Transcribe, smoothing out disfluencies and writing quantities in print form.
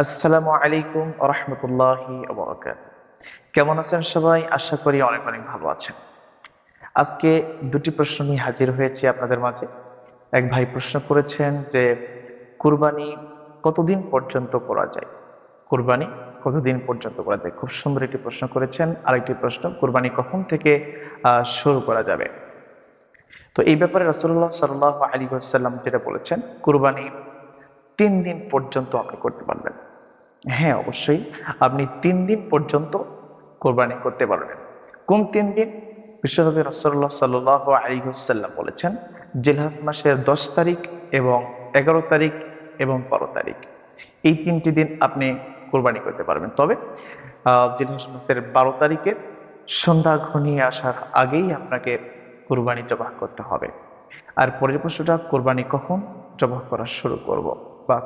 আসসালামু আলাইকুম রহমতুল্লাহি কেমন আছেন সবাই? আশা করি অনেক অনেক ভালো আছেন। আজকে দুটি প্রশ্ন নিয়ে হাজির হয়েছি আপনাদের মাঝে। এক ভাই প্রশ্ন করেছেন যে কুরবানি কতদিন পর্যন্ত করা যায়? কুরবানি কতদিন পর্যন্ত করা যায়? খুব সুন্দর একটি প্রশ্ন করেছেন। আরেকটি প্রশ্ন, কুরবানি কখন থেকে শুরু করা যাবে? তো এই ব্যাপারে রাসূলুল্লাহ সাল্লাল্লাহু আলাইহি ওয়াসাল্লাম যেটা বলেছেন, কুরবানি 3 দিন পর্যন্ত আপনি করতে পারবেন। হ্যাঁ, অবশ্যই আপনি 3 দিন পর্যন্ত কোরবানি করতে পারবেন। কোন 3 দিন? বিশ্বনবী রাসূলুল্লাহ সাল্লাল্লাহু আলাইহি ওয়াসাল্লাম বলেছেন, জিলহজ মাসের 10 তারিখ এবং 11 তারিখ এবং 12 তারিখ, এই 3টি দিন আপনি কোরবানি করতে পারবেন। তবে জিলহজ মাসের 12 তারিখে সন্ধ্যা ঘনিয়ে আসার আগেই আপনাকে কোরবানি জবাহ করতে হবে। আর পরের প্রশ্নটা, কোরবানি কখন জবাহ করা শুরু করব বা